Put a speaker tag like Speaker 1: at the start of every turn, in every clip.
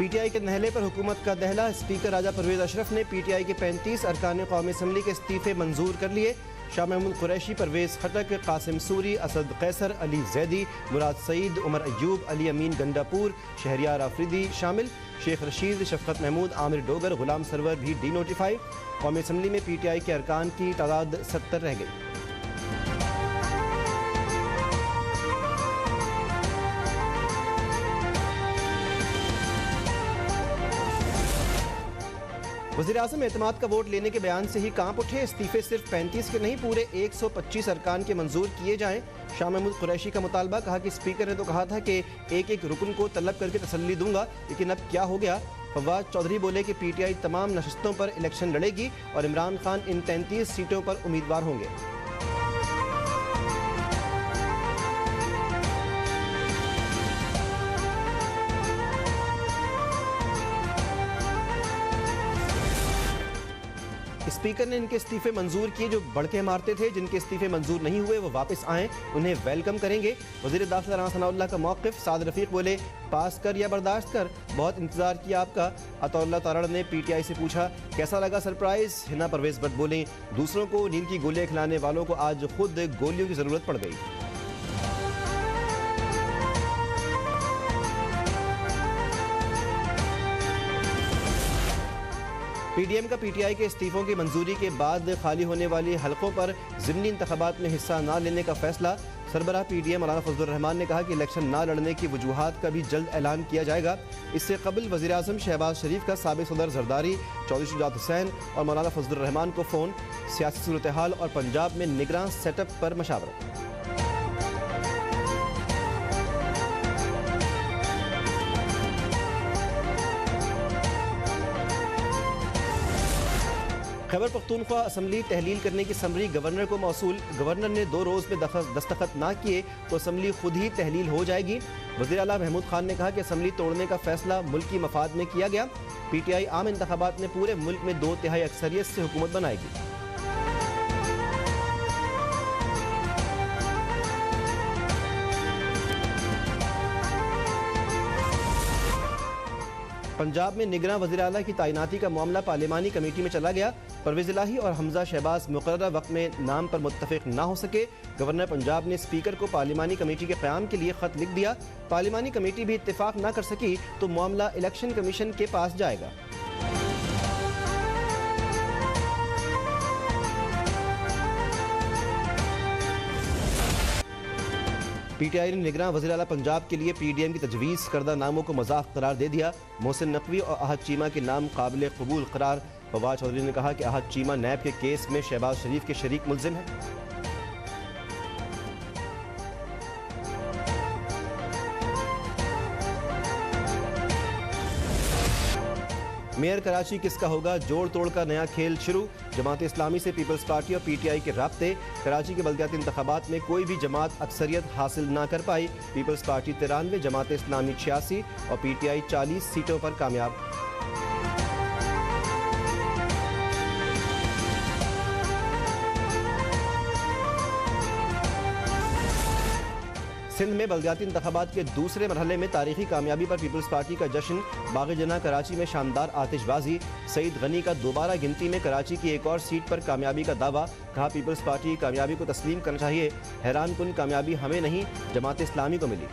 Speaker 1: PTI के नहले पर हुकूमत का दहला। स्पीकर राजा परवेज अशरफ ने PTI के 35 अरकान कौमी असम्बली के इस्तीफे मंजूर कर लिए। शाह महमूद कुरैशी, परवेज खटक, कासिम सूरी, असद कैसर, अली जैदी, मुराद सईद, उमर अयूब, अली अमीन गंडापुर, शहरियार आफरीदी शामिल। शेख रशीद, शफकत महमूद, आमिर डोगर, गुलाम सरवर भी डी नोटिफाई। कौमी असम्बली में PTI के अरकान की तादाद 70 रह गई। वज़ीर-ए-आज़म एतमाद का वोट लेने के बयान से ही कांप उठे। इस्तीफे सिर्फ 35 के नहीं पूरे 125 अरकान के मंजूर किए जाएं। शाह महमूद कुरैशी का मुतालबा, कहा कि स्पीकर ने तो कहा था कि एक एक रुकन को तलब करके तसल्ली दूंगा, लेकिन अब क्या हो गया। फवाद चौधरी बोले कि PTI तमाम नशस्तों पर इलेक्शन लड़ेगी और इमरान खान इन 33 सीटों पर उम्मीदवार होंगे। स्पीकर ने इनके इस्तीफे मंजूर किए जो बड़के मारते थे। जिनके इस्तीफे मंजूर नहीं हुए वो वापस आएँ, उन्हें वेलकम करेंगे। वज़ीर दाखिला राना सनाउल्लाह का मौक़िफ़, साद रफ़ीक बोले पास कर या बर्दाश्त कर, बहुत इंतज़ार किया आपका। अतौल्ला तारड़ ने PTI से पूछा कैसा लगा सरप्राइज़। हिना परवेज़ भट्ट बोले दूसरों को नींद की गोलियाँ खिलाने वालों को आज खुद गोलियों की ज़रूरत पड़ गई। PDM का PTI के इस्तीफों की मंजूरी के बाद खाली होने वाली हलकों पर ज़िमनी इंतखाबात में हिस्सा न लेने का फैसला। सरबराह PDM मौलाना फजलुर रहमान ने कहा कि इलेक्शन न लड़ने की वजूहात का भी जल्द ऐलान किया जाएगा। इससे कबल वज़ीर-ए-आज़म शहबाज शरीफ का साबिक़ सदर जरदारी, चौधरी शुजात हुसैन और मौलाना फजलुर रहमान को फ़ोन। सियासी सूरत हाल और पंजाब में निगरान सेटअप पर मशावरत। खैबर पख्तूनख्वा असम्बली तहलील करने की समरी गवर्नर को मौसूल। गवर्नर ने 2 रोज़ में दस्तखत ना किए तो असम्बली खुद ही तहलील हो जाएगी। वज़ीर आला महमूद खान ने कहा कि असम्बली तोड़ने का फैसला मुल्की मफाद में किया गया। PTI आम इंतखाबात में पूरे मुल्क में 2/3 अक्सरियत से हुकूमत बनाएगी। पंजाब में निगरान वज़ीर आला की तैनाती का मामला पार्लिमानी कमेटी में चला गया। परवेज़ इलाही और हमजा शहबाज मुकर्रर वक्त में नाम पर मुत्तफ़िक ना हो सके। गवर्नर पंजाब ने स्पीकर को पार्लिमानी कमेटी के क़याम के लिए ख़त लिख दिया। पार्लिमानी कमेटी भी इत्तेफाक ना कर सकी तो मामला इलेक्शन कमीशन के पास जाएगा। PTI ने निगरान वज़ीर आला पंजाब के लिए PDM की तजवीज़ करदा नामों को मजाक करार दे दिया। मोहसिन नकवी और अहद चीमा के नाम काबिल कबूल करार। फवाद चौधरी ने कहा कि अहद चीमा नैब के केस में शहबाज शरीफ के शरीक मुल्ज़िम है। मेयर कराची किसका होगा, जोड़ तोड़ का नया खेल शुरू। जमात इस्लामी से पीपल्स पार्टी और PTI के राब्ते। कराची के बल्दियाती इंतखाबात में कोई भी जमात अक्सरियत हासिल ना कर पाई। पीपल्स पार्टी 93, जमात इस्लामी 86 और PTI 40 सीटों पर कामयाब। सिंध में बल्दियाती इंतखाबात के दूसरे मरहले में तारीखी कामयाबी पर पीपल्स पार्टी का जश्न। बाग़ जना कराची में शानदार आतिशबाजी। सईद गनी का दोबारा गिनती में कराची की एक और सीट पर कामयाबी का दावा। कहा पीपल्स पार्टी की कामयाबी को तस्लीम करना चाहिए। हैरान कुन कामयाबी हमें नहीं, जमात इस्लामी को मिली।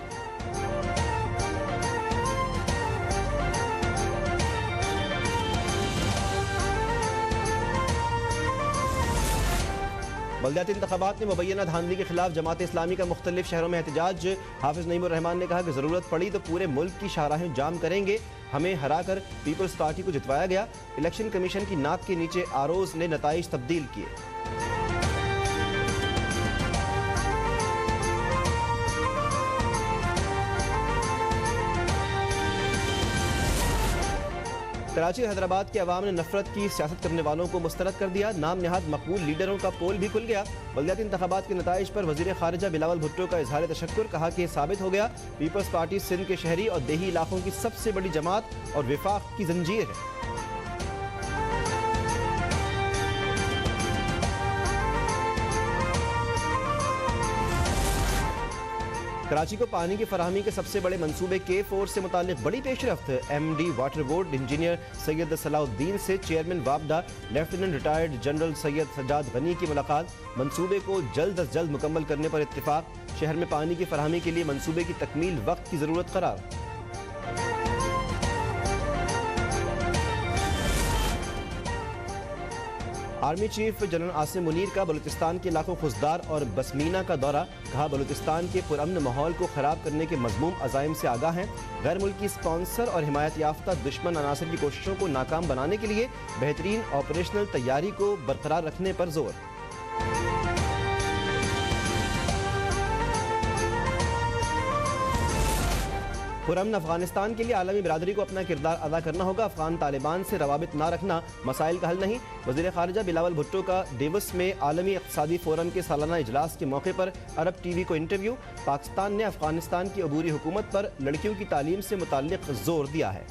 Speaker 1: बल्दियाती इंतखाबात में मुबैना धांधली के खिलाफ जमात इस्लामी का मुख्तलिफ शहरों में एहतजाज। हाफिज नईमुर रहमान ने कहा कि ज़रूरत पड़ी तो पूरे मुल्क की शाहराहें जाम करेंगे। हमें हरा कर पीपल्स पार्टी को जितवाया गया। इलेक्शन कमीशन की नाक के नीचे आरोज ने नताइज तब्दील किए। कराची हैदराबाद के अवाम ने नफरत की सियासत करने वालों को मुस्तरद कर दिया। नाम नहाद मकबूल लीडरों का पोल भी खुल गया। बल्दियाती इंतखाबात के नताइज पर वज़ीर ख़ारिजा बिलावल भुट्टो का इजहार तशक्कुर। कहा कि साबित हो गया पीपल्स पार्टी सिंध के शहरी और देही इलाकों की सबसे बड़ी जमात और विफाक की जंजीर है। कराची को पानी की फराहमी के सबसे बड़े मंसूबे K4 से मुताल्लिक बड़ी पेशरफ्त। MD water board engineer Syed Salahuddin से चेयरमैन वापडा lieutenant retired general Syed Sajjad Ghani की मुलाकात। मंसूबे को जल्द अज जल्द मुकम्मल करने पर इत्तिफाक। शहर में पानी की फराहमी के लिए मंसूबे की तकमील वक्त की ज़रूरत करार। Army chief general Asim Munir का बलूचिस्तान के इलाकों खुजदार और बसमीना का दौरा। कहा, बलूचिस्तान के पुरअमन माहौल को खराब करने के मज़मूम अज़ाइम से आगाह हैं। गैर मुल्की स्पॉन्सर और हिमायत याफ्ता दुश्मन अनासर की कोशिशों को नाकाम बनाने के लिए बेहतरीन ऑपरेशनल तैयारी को बरकरार रखने पर जोर। पुरअमन अफगानिस्तान के लिए आलमी बिरादरी को अपना किरदार अदा करना होगा। अफगान तालिबान से रवाबित ना रखना मसाइल का हल नहीं। वज़ीर ख़ारिजा बिलावल भुट्टो का डेवस में आलमी इक़्तिसादी फोरम के सालाना इजलास के मौके पर अरब TV को इंटरव्यू। पाकिस्तान ने अफगानिस्तान की अबूरी हुकूमत पर लड़कियों की तालीम से मुताल्लिक़ जोर दिया है।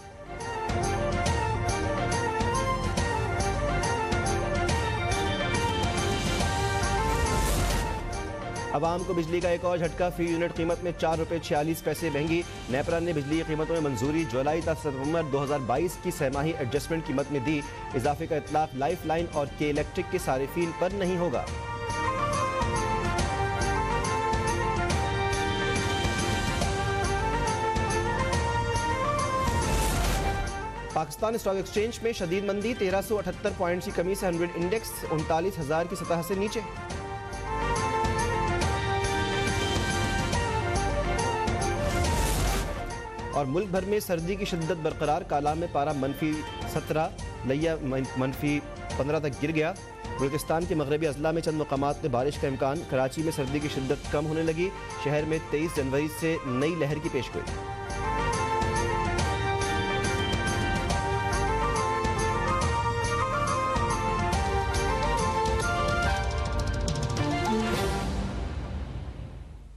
Speaker 1: अवाम को बिजली का एक और झटका। फी यूनिट कीमत में 4 रुपये 46 पैसे महंगी। नेपरा ने बिजली की कीमतों में मंजूरी। जुलाई तक सितंबर 2022 की सहमाही एडजस्टमेंट कीमत में दी। इजाफे का इतलाक लाइफ लाइन और के इलेक्ट्रिक के सारिफीन पर नहीं होगा। पाकिस्तान स्टॉक एक्सचेंज में शदीद मंदी। 1378 पॉइंट्स की कमी से 100 इंडेक्स 39,000 की सतह से नीचे। और मुल्क भर में सर्दी की शिद्दत बरकरार। काला में पारा -17, लिया -15 तक गिर गया। बलूचिस्तान के मगरबी अजला में चंद मकामात में बारिश का इम्कान। कराची में सर्दी की शिद्दत कम होने लगी। शहर में 23 जनवरी से नई लहर की पेशगोई।